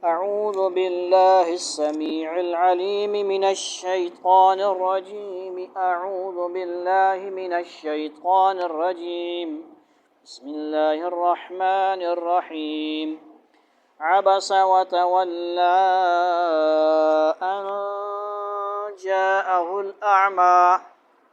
أعوذ بالله السميع العليم من الشيطان الرجيم. أعوذ بالله من الشيطان الرجيم. بسم الله الرحمن الرحيم. عبس وتولى أن جاءه الأعمى.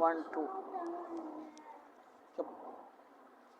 1 2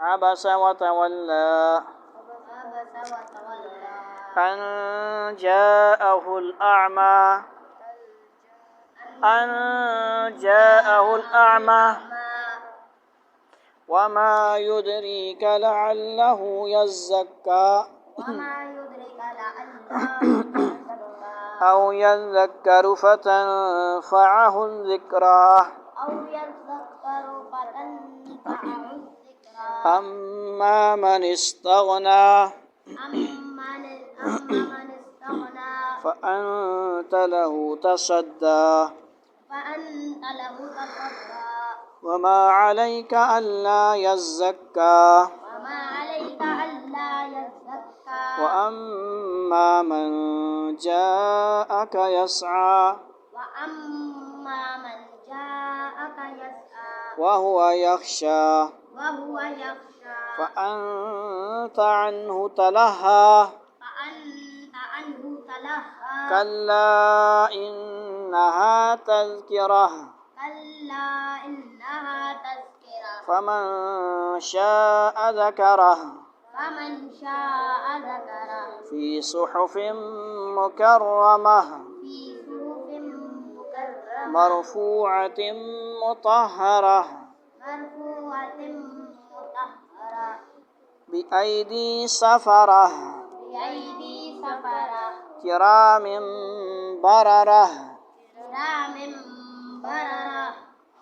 عبس وتولى أن جاءه الأعمى أن جاءه الأعمى وما يدريك لعله يزكى أو يذكر فتنفعه الذكرى أما من استغنى فأنت له تصدى وما عليك ألا يزكى وأما من جاءك يسعى وهو يخشى فأنت عنه تلهى كلا إنها تذكرة فمن شاء ذكره في صحف مكرمة مرفوعة مطهرة بأيدي سفرة كرام بررة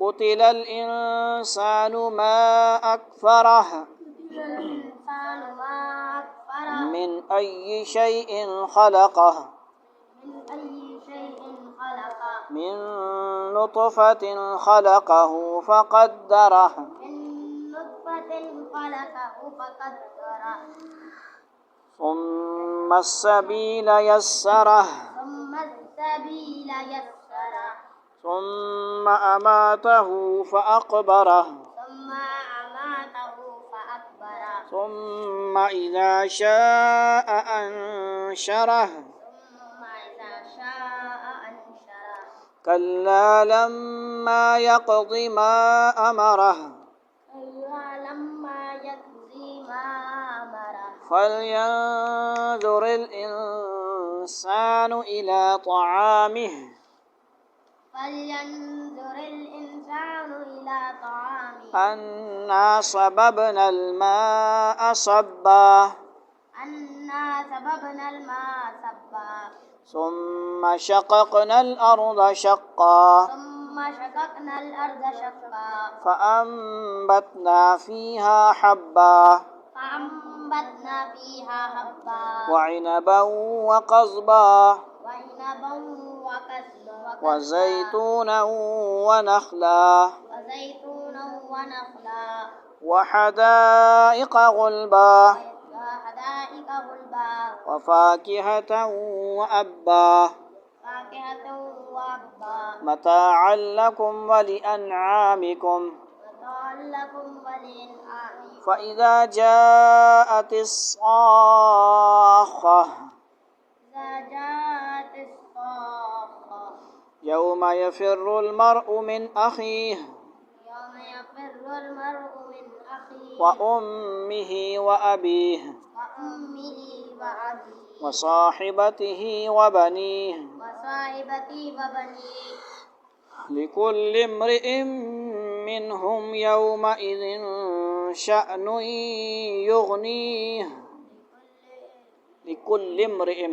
قتل الإنسان ما أكفره من أي شيء خلقه من نطفة خلقه فقدره ثم السبيل يسره ثم أماته فأقبره ثم إذا شاء أنشره كلا لما يقض ما أمره فلينظر الإنسان إلى طعامه أنا صببنا الماء صبا ثم شققنا الأرض شقا فأنبتنا فيها حبا وعنبا وقضبا وزيتونا ونخلا وحدائق غلبا وفاكهة وأبا متاعا لكم ولأنعامكم فإذا جاءت الصاخة يوم يفر المرء من أخيه وأمه وأبيه وصاحبته وبنيه لكل امرئ منهم يومئذ شأن يغنيه لكل امرئ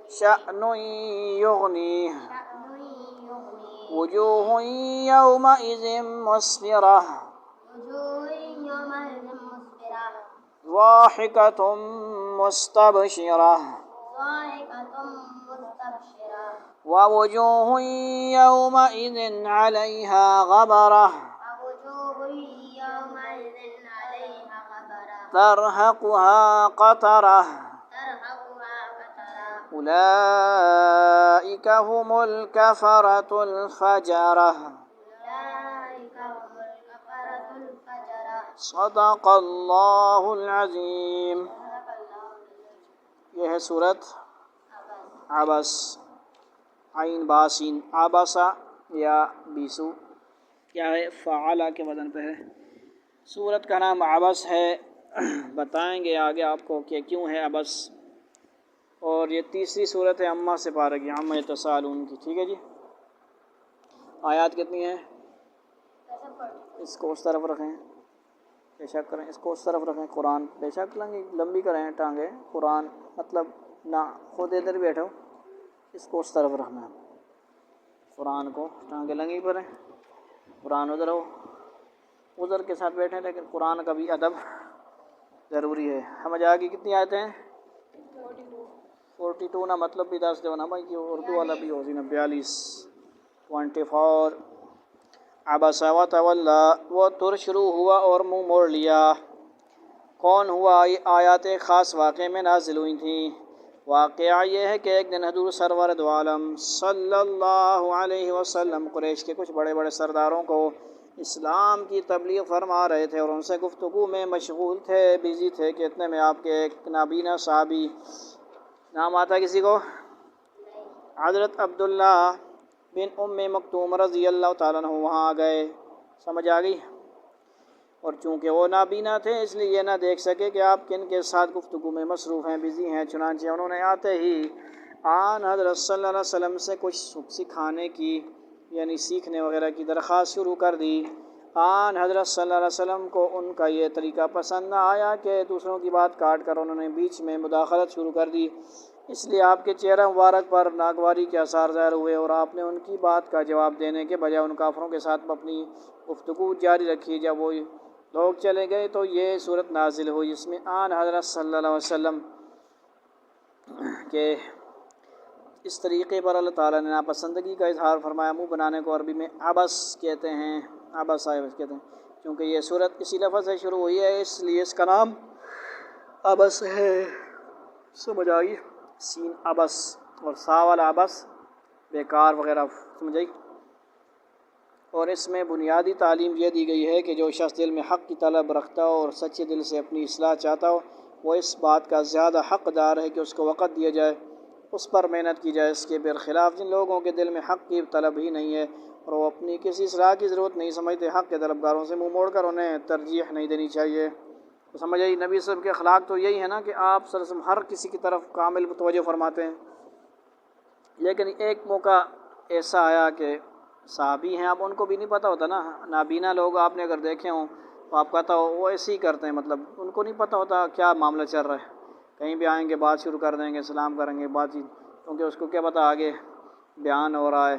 شأن يغنيه وجوه يومئذ مسفرة ضاحكة مستبشرة ووجوه يومئذ عليها غبرة ترهقها قترة أولئك هم الكفرة الفجرة صدق اللہ العظیم۔ یہ ہے سورت عبس، عین باسین، عبسا یا بیسو، کیا ہے؟ فعلا کے وزن پہ ہے۔ سورت کا نام عبس ہے، بتائیں گے آگے آپ کو کہ کیوں ہے عبس۔ اور یہ تیسری سورت ہے عما سے پارہ کی، عما یتساءلون کی، ٹھیک ہے جی۔ آیات کتنی ہیں؟ اس کو اس طرف رکھیں، بے شک کریں، اس کو اس طرف رکھیں، قرآن بے شک لمبی کریں ٹانگیں، قرآن مطلب نہ خود ادھر بیٹھو، اس کو اس طرف رکھنا ہے، قرآن کو ٹانگیں لنگی کریں، قرآن ادھر ہو، ادھر کے ساتھ بیٹھیں، لیکن قرآن کا بھی ادب ضروری ہے۔ سمجھ آ گئی؟ کتنی آیتیں ہیں؟ 42 نہ مطلب بھی 10 جو نا بھائی، کہ اردو والا بھی ہو سی نا 42 24۔ عبس و تولی، وہ تر شروع ہوا اور منہ موڑ لیا۔ کون ہوا؟ یہ آیات خاص واقعے میں نازل ہوئی تھیں۔ واقعہ یہ ہے کہ ایک دن حضور سرور دو عالم صلی اللہ علیہ وسلم قریش کے کچھ بڑے بڑے سرداروں کو اسلام کی تبلیغ فرما رہے تھے اور ان سے گفتگو میں مشغول تھے، بیزی تھے کہ اتنے میں آپ کے ایک نابینا صحابی، نام آتا ہے کسی کو؟ حضرت عبداللہ بن ام مکتوم رضی اللہ تعالیٰ عنہ وہاں آ گئے۔ سمجھ آ گئی؟ اور چونکہ وہ نابینا تھے اس لیے یہ نہ دیکھ سکے کہ آپ کن کے ساتھ گفتگو میں مصروف ہیں، بزی ہیں، چنانچہ انہوں نے آتے ہی آن حضرت صلی اللہ علیہ وسلم سے کچھ سکھانے کی، یعنی سیکھنے وغیرہ کی درخواست شروع کر دی۔ آن حضرت صلی اللہ علیہ وسلم کو ان کا یہ طریقہ پسند نہ آیا کہ دوسروں کی بات کاٹ کر انہوں نے بیچ میں مداخلت شروع کر دی، اس لیے آپ کے چہرہ مبارک پر ناگواری کے آثار ظاہر ہوئے اور آپ نے ان کی بات کا جواب دینے کے بجائے ان کافروں کے ساتھ اپنی گفتگو جاری رکھی۔ جب وہ لوگ چلے گئے تو یہ صورت نازل ہوئی، جس میں آن حضرت صلی اللہ علیہ وسلم کے اس طریقے پر اللہ تعالیٰ نے ناپسندگی کا اظہار فرمایا۔ منہ بنانے کو عربی میں عبس کہتے ہیں، عبس کہتے ہیں، چونکہ یہ صورت اسی لفظ سے شروع ہوئی ہے اس لیے اس کا نام عبس ہے۔ سمجھ آئی؟ سین عبس اور سا والا عبس بیکار وغیرہ، سمجھ آئی؟ اور اس میں بنیادی تعلیم یہ دی گئی ہے کہ جو شخص دل میں حق کی طلب رکھتا ہو اور سچے دل سے اپنی اصلاح چاہتا ہو، وہ اس بات کا زیادہ حقدار ہے کہ اس کو وقت دیا جائے، اس پر محنت کی جائے۔ اس کے برخلاف جن لوگوں کے دل میں حق کی طلب ہی نہیں ہے اور وہ اپنی کسی اصلاح کی ضرورت نہیں سمجھتے، حق کے طلبگاروں سے منہ موڑ کر انہیں ترجیح نہیں دینی چاہیے۔ تو سمجھ آئی؟ نبی صلی اللہ علیہ وسلم کے اخلاق تو یہی ہے نا کہ آپ صلی اللہ علیہ وسلم ہر کسی کی طرف کامل متوجہ فرماتے ہیں، لیکن ایک موقع ایسا آیا کہ صحابی ہیں، اب ان کو بھی نہیں پتہ ہوتا نا، نابینا لوگ آپ نے اگر دیکھے ہوں تو آپ کہتا ہو وہ ایسے ہی کرتے ہیں، مطلب ان کو نہیں پتہ ہوتا کیا معاملہ چل رہا ہے، کہیں بھی آئیں گے بات شروع کر دیں گے، سلام کریں گے، بات چیت، کیونکہ اس کو کیا پتہ آگے بیان ہو رہا ہے،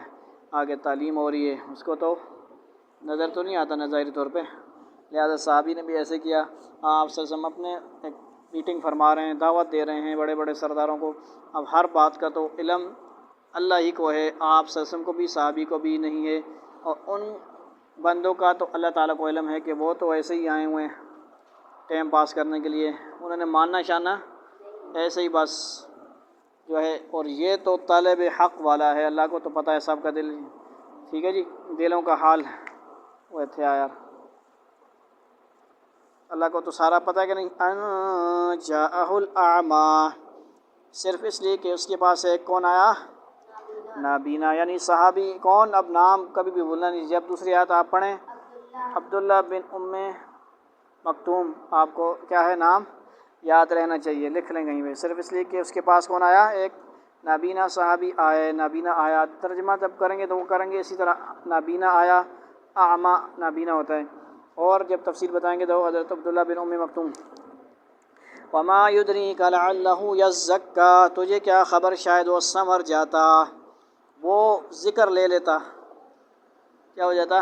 آگے تعلیم ہو رہی ہے، اس کو تو نظر تو نہیں آتا نا ظاہری طور پہ۔ لہٰذا صحابی نے بھی ایسے کیا۔ آپ صلی اللہ علیہ وسلم اپنے ایک میٹنگ فرما رہے ہیں، دعوت دے رہے ہیں بڑے بڑے سرداروں کو، اب ہر بات کا تو علم اللہ ہی کو ہے، آپ صلی اللہ علیہ وسلم کو بھی صحابی کو بھی نہیں ہے، اور ان بندوں کا تو اللہ تعالیٰ کو علم ہے کہ وہ تو ایسے ہی آئے ہوئے ہیں ٹائم پاس کرنے کے لیے، انہوں نے ماننا شاننا ایسے ہی بس جو ہے، اور یہ تو طالب حق والا ہے، اللہ کو تو پتہ ہے سب کا دل، ٹھیک ہے جی، دلوں کا حال وہ تھے یار، اللہ کو تو سارا پتہ ہے کہ نہیں۔ ان جاءہ الاعمی، صرف اس لیے کہ اس کے پاس ایک کون آیا؟ نابینا، یعنی صحابی کون؟ اب نام کبھی بھی بھولنا نہیں، جب دوسری آیت آپ پڑھیں عبداللہ بن ام مکتوم، آپ کو کیا ہے نام یاد رہنا چاہیے، لکھ لیں کہیں پہ، صرف اس لیے کہ اس کے پاس کون آیا؟ ایک نابینا صحابی آئے، نابینا آیا، ترجمہ جب کریں گے تو وہ کریں گے اسی طرح، نابینا آیا، اعمیٰ نابینا ہوتا ہے، اور جب تفصیل بتائیں گے تو حضرت عبداللہ بن ام مکتوم۔ وما یدریک لعلہ یزکیٰ، تجھے کیا خبر شاید وہ سنور جاتا، وہ ذکر لے لیتا، کیا ہو جاتا؟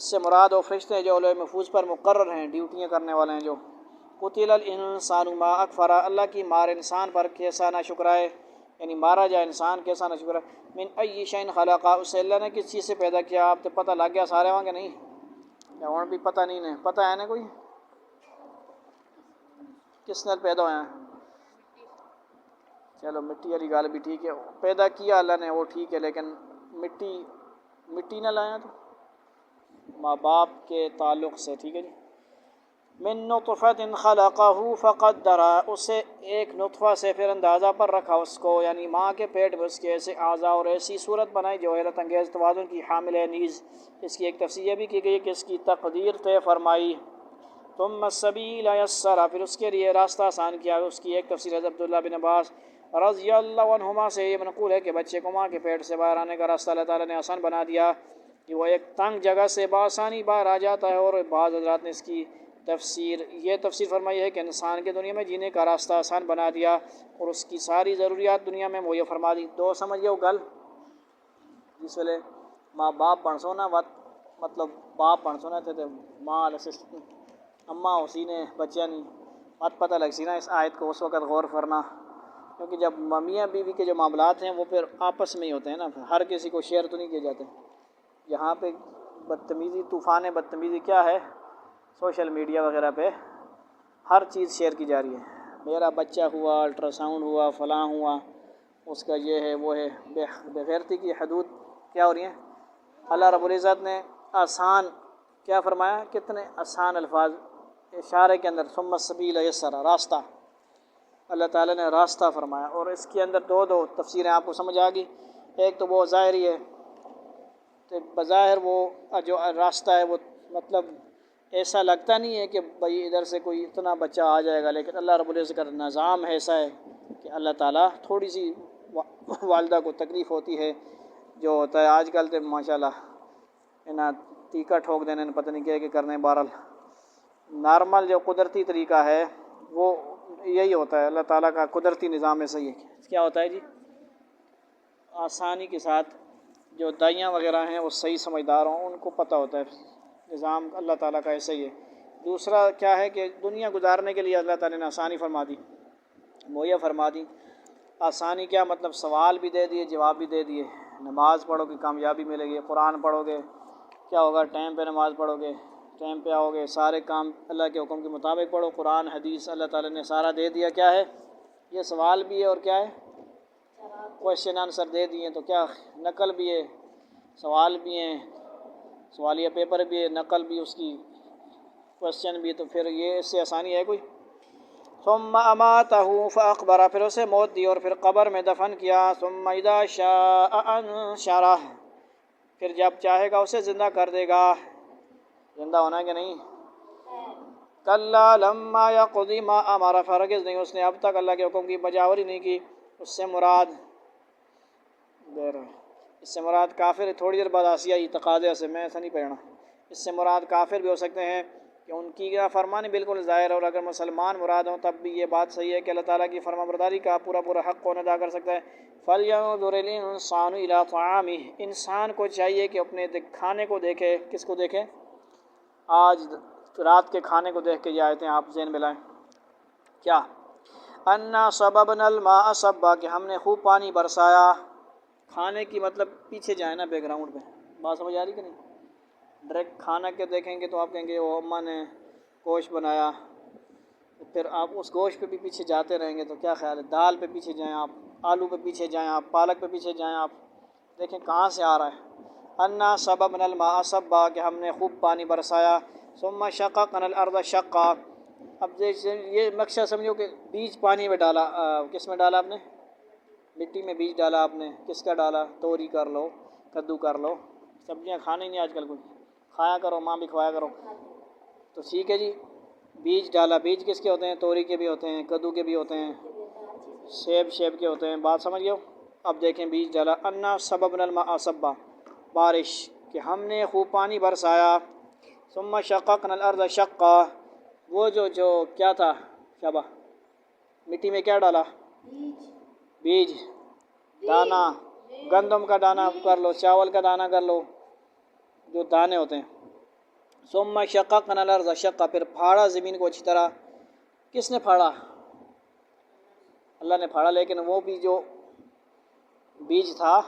اس سے مراد وہ فرشتے ہیں جو لوح محفوظ پر مقرر ہیں، ڈیوٹیاں کرنے والے ہیں جو قتل الانسان ما اکفر، اللہ کی مار انسان پر کیسا نہ شکرائے، یعنی مارا جائے انسان کیسا نہ شکرائے۔ من ای شیء خلقہ، اسے اللہ نے کس چیز سے پیدا کیا؟ آپ تو پتہ لگ گیا سارے وہاں کہ نہیں؟ یا اور بھی پتہ نہیں ہے؟ پتہ ہے نا کوئی کس نے پیدا ہویا ہے؟ چلو مٹی والی گال بھی ٹھیک ہے، پیدا کیا اللہ نے وہ ٹھیک ہے، لیکن مٹی نہ لایا تو ماں باپ کے تعلق سے، ٹھیک ہے جی۔ من نطفۃ خلقہ فقدر، اسے ایک نطفہ سے پھر اندازہ پر رکھا اس کو، یعنی ماں کے پیٹ میں اس کے ایسے اعضاء اور ایسی صورت بنائی جو حیرت انگیز توازن کی حامل ہے نیز۔ اس کی ایک تفسیر یہ بھی کی گئی کہ اس کی تقدیر طے فرمائی۔ ثم السبیل یسر، پھر اس کے لیے راستہ آسان کیا۔ اس کی ایک تفسیر حضرت عبداللہ بن عباس رضی اللہ عنہما سے یہ منقول ہے کہ بچے کو ماں کے پیٹ سے باہر آنے کا راستہ اللہ تعالیٰ نے آسان بنا دیا کہ وہ ایک تنگ جگہ سے بآسانی باہر آ جاتا ہے، اور بعض حضرات نے اس کی یہ تفسیر فرمائی ہے کہ انسان کے دنیا میں جینے کا راستہ آسان بنا دیا اور اس کی ساری ضروریات دنیا میں مہیا فرما دی۔ دو سمجھ گئے گل جس ویلے ماں باپ بن سونا مطلب باپ بن سونا تھے ماں اماں اسی نے بچیا نہیں مت پتہ لگ سی نا اس آیت کو اس وقت غور کرنا، کیونکہ جب میاں بیوی کے جو معاملات ہیں وہ پھر آپس میں ہی ہوتے ہیں نا، ہر کسی کو شیئر تو نہیں کیے جاتے۔ یہاں پہ بدتمیزی، طوفان بدتمیزی کیا ہے؟ سوشل میڈیا وغیرہ پہ ہر چیز شیئر کی جا رہی ہے، میرا بچہ ہوا، الٹرا ساؤنڈ ہوا، فلاں ہوا، اس کا یہ ہے وہ ہے، بغیرتی کی حدود کیا ہو رہی ہیں۔ اللہ رب العزت نے آسان کیا فرمایا، کتنے آسان الفاظ اشارے کے اندر، ثم السبیل یسر، راستہ اللہ تعالیٰ نے راستہ فرمایا، اور اس کے اندر دو تفسیریں آپ کو سمجھ آ گئی۔ ایک تو وہ ظاہری ہے، تو بظاہر وہ جو راستہ ہے وہ مطلب ایسا لگتا نہیں ہے کہ بھئی ادھر سے کوئی اتنا بچہ آ جائے گا، لیکن اللہ رب العزت کا نظام ایسا ہے کہ اللہ تعالیٰ تھوڑی سی والدہ کو تکلیف ہوتی ہے، جو ہوتا ہے آج کل تو ماشاءاللہ انہیں ٹیکا ٹھوک دینے نے پتہ نہیں کیا کہ کرنے، بہرحال نارمل جو قدرتی طریقہ ہے وہ یہی ہوتا ہے، اللہ تعالیٰ کا قدرتی نظام ایسا ہی ہے۔ کیا ہوتا ہے جی؟ آسانی کے ساتھ جو دائیاں وغیرہ ہیں وہ صحیح سمجھدار ہوں، ان کو پتہ ہوتا ہے نظام اللہ تعالیٰ کا ایسا ہی ہے۔ دوسرا کیا ہے کہ دنیا گزارنے کے لیے اللہ تعالیٰ نے آسانی فرما دی، مہیا فرما دی۔ آسانی کیا مطلب؟ سوال بھی دے دیے، جواب بھی دے دیے۔ نماز پڑھو گے کامیابی ملے گی، قرآن پڑھو گے کیا ہوگا، ٹائم پہ نماز پڑھو گے ٹائم پہ آؤ گے، سارے کام اللہ کے حکم کے مطابق پڑھو، قرآن حدیث اللہ تعالیٰ نے سارا دے دیا۔ کیا ہے یہ؟ سوال بھی ہے اور کیا ہے، کویشچن آنسر دے دیے، تو کیا نقل بھی ہے، سوال بھی ہیں، سوالیہ پیپر بھی ہے، نقل بھی اس کی، کویشچن بھی، تو پھر یہ اس سے آسانی ہے کوئی؟ ثم اماتہ فاقبرہ، پھر اسے موت دی اور پھر قبر میں دفن کیا۔ ثم اذا شاء انشرہ، پھر جب چاہے گا اسے زندہ کر دے گا۔ زندہ ہونا ہے کہ نہیں؟ کلا لما یقض ما امر، ہرگز نہیں، اس نے اب تک اللہ کے حکم کی بجاوری نہیں کی۔ اس سے مراد کافر، تھوڑی دیر بعد آسیہ ہی تقاضے سے، میں ایسا نہیں پڑھنا، اس سے مراد کافر بھی ہو سکتے ہیں کہ ان کی فرمانی بالکل ظاہر، اور اگر مسلمان مراد ہوں تب بھی یہ بات صحیح ہے کہ اللہ تعالیٰ کی فرما برداری کا پورا حق کون ادا کر سکتا ہے۔ فَلْيَنظُرِ الْإِنسَانُ إِلَىٰ طَعَامِهِ، انسان کو چاہیے کہ اپنے کھانے کو دیکھے۔ کس کو دیکھے؟ آج رات کے کھانے کو دیکھ کے یہ آیتیں آپ ذہن میں لائیں۔ کیا؟ اَنَّا صَبَبْنَا الْمَاءَ صَبًّا، کہ ہم نے خوب پانی برسایا۔ کھانے کی مطلب پیچھے جائیں نا بیک گراؤنڈ پہ، بات سمجھ آ رہی کہ نہیں؟ ڈائریکٹ کھانا کے دیکھیں گے تو آپ کہیں گے وہ اماں نے گوشت بنایا، پھر آپ اس گوشت پہ بھی پیچھے جاتے رہیں گے تو کیا خیال ہے؟ دال پہ پیچھے جائیں آپ، آلو پہ پیچھے جائیں آپ، پالک پہ پیچھے جائیں آپ، دیکھیں کہاں سے آ رہا ہے۔ اَنَّا صَبَبْنَا الْمَاءَ صَبًّا، کہ ہم نے خوب پانی برسایا۔ ثُمَّ شَقَقْنَا الْأَرْضَ شَقًّا، اب یہ نقشہ سمجھو کہ بیج پانی میں ڈالا، کس میں ڈالا آپ نے؟ مٹی میں بیج ڈالا آپ نے، کس کا ڈالا؟ توری کر لو، کدو کر لو، سبزیاں کھانے نہیں آج کل کوئی، کھایا کرو، ماں بھی کھوایا کرو، تو ٹھیک ہے جی۔ بیج ڈالا، بیج کس کے ہوتے ہیں؟ توری کے بھی ہوتے ہیں، کدو کے بھی ہوتے ہیں، سیب کے ہوتے ہیں، بات سمجھ گئے ہو؟ اب دیکھیں بیج ڈالا، اَنَّا صَبَبْنَا الْمَاءَ صَبًّا، بارش کہ ہم نے خوب پانی برسایا۔ ثُمَّ شَقَقْنَا الْأَرْضَ شَقًّا، وہ جو کیا تھا شابہ، مٹی میں کیا ڈالا؟ بیج، دانہ، گندم کا دانہ کر لو، چاول کا دانہ کر لو، جو دانے ہوتے ہیں، ثم شققنا الارض شقا، پھر پھاڑا زمین کو اچھی طرح. کس نے پھاڑا؟ اللہ نے پھاڑا، لیکن وہ بھی جو بیج تھا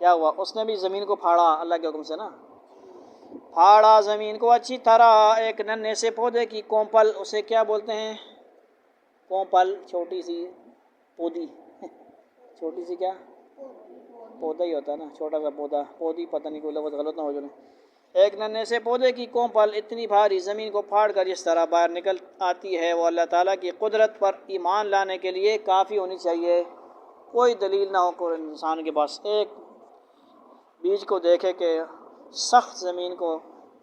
کیا ہوا؟ اس نے بھی زمین کو پھاڑا اللہ کے حکم سے نا. پھاڑا زمین کو اچھی طرح، ایک ننھے سے پودے کی کومپل، اسے کیا بولتے ہیں؟ کومپل، چھوٹی سی پودی. چھوٹی سی کیا؟ پودا ہی ہوتا ہے نا، چھوٹا سا پودا، پودی پتہ نہیں کوئی لفظ غلط نہ ہو جائے. ایک ننھے سے پودے کی کومپل اتنی بھاری زمین کو پھاڑ کر جس طرح باہر نکل آتی ہے، وہ اللہ تعالیٰ کی قدرت پر ایمان لانے کے لیے کافی ہونی چاہیے. کوئی دلیل نہ ہو کوئی انسان کے پاس، ایک بیج کو دیکھے کہ سخت زمین کو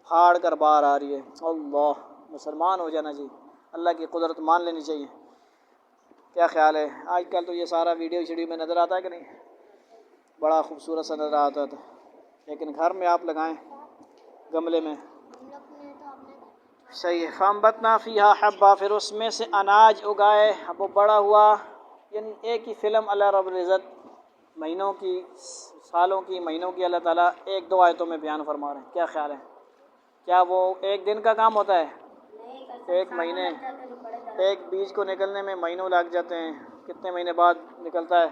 پھاڑ کر باہر آ رہی ہے. اللہ، مسلمان ہو جانا جی، اللہ کی قدرت مان لینی چاہیے. کیا خیال ہے؟ آج کل تو یہ سارا ویڈیو شیڈیو میں نظر آتا ہے کہ نہیں؟ بڑا خوبصورت سا نظر آتا تھا، لیکن گھر میں آپ لگائیں گملے میں. صحیح ہے. فَأَنبَتْنَا فِيهَا حَبًّا، پھر اس میں سے اناج اگائے، اب وہ بڑا ہوا. یعنی ایک ہی فلم اللہ رب العزت مہینوں کی، سالوں کی، مہینوں کی اللہ تعالیٰ ایک دو آیتوں میں بیان فرما رہے ہیں. کیا خیال ہے؟ کیا وہ ایک دن کا کام ہوتا ہے؟ ایک مہینے، ایک بیج کو نکلنے میں مہینوں لگ جاتے ہیں. کتنے مہینے بعد نکلتا ہے؟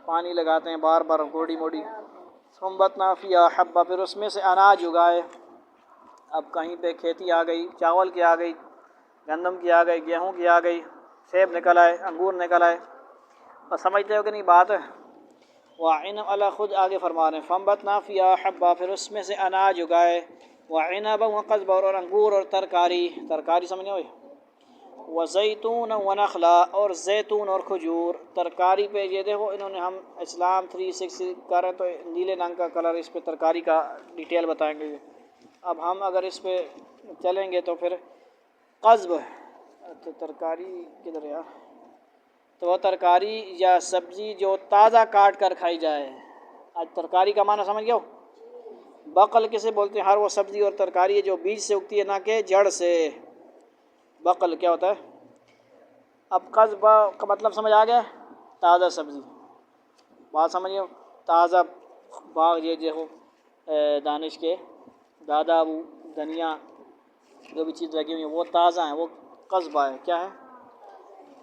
پانی لگاتے ہیں بار بار، گوڑی موڑی. فَأَنبَتْنَا فِيهَا حَبًّا، پھر اس میں سے اناج اگائے. اب کہیں پہ کھیتی آ گئی، چاول کی آ گئی، گندم کی آ گئی، گیہوں کی آ گئی، سیب نکل آئے، انگور نکل آئے. اور سمجھتے ہو کہ نہیں بات ہے؟ وَعِنَبًا، اللہ خود آگے فرما رہے ہیں فَأَنبَتْنَا فِيهَا حَبًّا، پھر اس میں سے اناج اگائے. وَعِنَبًا وَقَضْبًا، اور انگور اور ترکاری، ترکاری سمجھے ہوئے. وَزَيْتُونًا وَنَخْلًا، اور زیتون اور کھجور. ترکاری پہ یہ دیکھو، انہوں نے ہم اسلام 360 کر رہے ہیں تو نیلے رنگ کا کلر اس پہ ترکاری کا ڈیٹیل بتائیں گے. اب ہم اگر اس پہ چلیں گے تو پھر قضب، تو ترکاری کدھر ہے؟ تو وہ ترکاری یا سبزی جو تازہ کاٹ کر کھائی جائے. آج ترکاری کا معنی سمجھ گئے ہو؟ بقل کسے بولتے ہیں؟ ہر وہ سبزی اور ترکاری ہے جو بیج سے اگتی ہے، نہ کہ جڑ سے. بقل کیا ہوتا ہے؟ اب قضب کا مطلب سمجھ آ گیا؟ تازہ سبزی. بات سمجھیے، تازہ باغ یہ دیکھو دانش کے دادا ابو دھنیا جو بھی چیز لگی ہوئی ہیں وہ تازہ ہیں، وہ قضبہ ہے. کیا ہے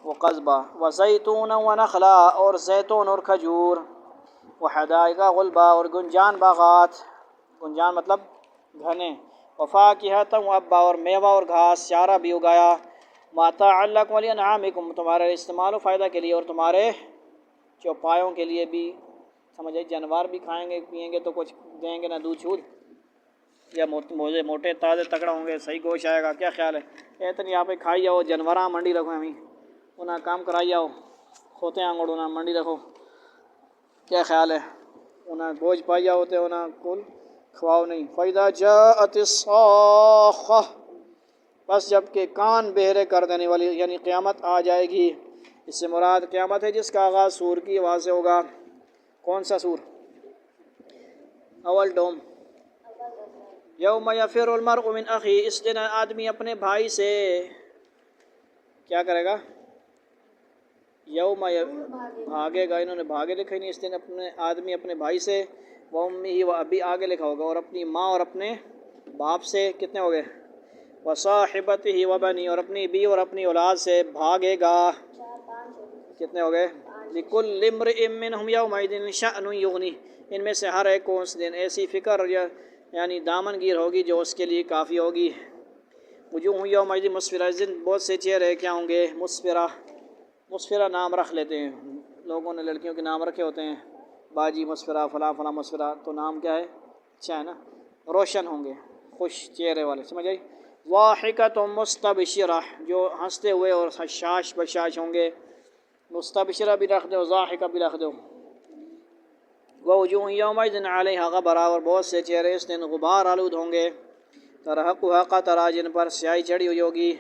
وہ؟ قضبہ. وَزَيْتُونًا وَنَخْلًا، اور زیتون اور کھجور. وَحَدَائِقَ غُلْبًا، اور گنجان باغات. گنجان مطلب گھنے. وَفَاكِهَةً وَأَبًّا، اور میوہ اور گھاس، چارہ بھی اگایا. مَتَاعًا لَكُمْ وَلِأَنْعَامِكُمْ، تمہارے استعمال و فائدہ کے لیے اور تمہارے چوپایوں کے لیے بھی. سمجھے، جانور بھی کھائیں گے پئیں گے تو کچھ دیں گے نہ دودھ شود، یا موزے موٹے تازے تکڑا ہوں گے صحیح گوشت آئے گا. کیا خیال ہے؟ اتنی آپ کھائی جاؤ، جانوراں منڈی رکھو، ہمیں انہیں کام کرائی جاؤ، کھوتے آنگڑ انہیں منڈی رکھو. کیا خیال ہے؟ انہیں بوجھ پائی جاؤ ہوتے انہیں کل کھواؤ نہیں. فَإِذَا جَاءَتِ الصَّاخَّةُ، بس جب کہ کان بہرے کر دینے والی، یعنی قیامت آ جائے گی. اس سے مراد قیامت ہے جس کا آغاز سور کی آواز سے ہوگا. کون سا سور؟ اول ڈوم. یوم یفر المرء من اخی، اس دن آدمی اپنے بھائی سے کیا کرے گا؟ یوم بھاگے گا. انہوں نے بھاگے لکھا ہی نہیں. اس دن اپنے آدمی اپنے بھائی سے، وَأُمِّهِ وَأَبِيهِ آگے لکھا ہوگا، اور اپنی ماں اور اپنے باپ سے. کتنے ہو گئے؟ وَصَاحِبَتِهِ وَبَنِيهِ، اور اپنی بیوی اور اپنی اولاد سے بھاگے گا. کتنے ہو گئے؟ لِكُلِّ امْرِئٍ مِّنْهُمْ يَوْمَئِذٍ شَأْنٌ يُغْنِيهِ، ان میں سے ہر ایک کو اس دن ایسی فکر یعنی دامن گیر ہوگی جو اس کے لیے کافی ہوگی. وجوہ یومئذ مسفرہ، اس دن بہت سے چہرے کیا ہوں گے؟ مسفرہ. مسفرہ نام رکھ لیتے ہیں لوگوں نے، لڑکیوں کے نام رکھے ہوتے ہیں، باجی مسفرہ، فلاں فلاں مسفرہ. تو نام کیا ہے؟ اچھا ہے نا، روشن ہوں گے، خوش چہرے والے. سمجھ آئی؟ ضاحکۃ مستبشرہ، جو ہنستے ہوئے اور حشاش بشاش ہوں گے. مستبشرہ بھی رکھ دو، ضاحکہ بھی رکھ دو. ووجوہ یومئذ علیہا غبرہ، اور بہت سے چہرے اس دن غبار آلود ہوں گے. ترہقھا قترہ، جن پر سیاہی چڑھی ہوئی ہوگی.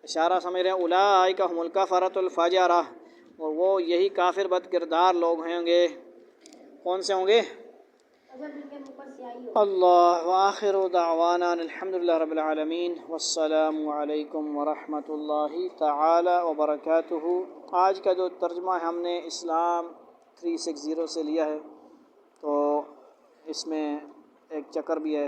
اشارہ سمجھ رہے ہیں؟ اولئک ھم الکفرۃ الفجرہ، اور وہ یہی کافر بد کردار لوگ ہوں گے. کون سے ہوں گے؟ اللہ. وآخر دعوانا الحمدللہ رب العالمین، والسلام علیکم ورحمۃ اللہ تعالی وبرکاتہ. آج کا جو ترجمہ ہم نے اسلام 360 سے لیا ہے، تو اس میں ایک چکر بھی ہے.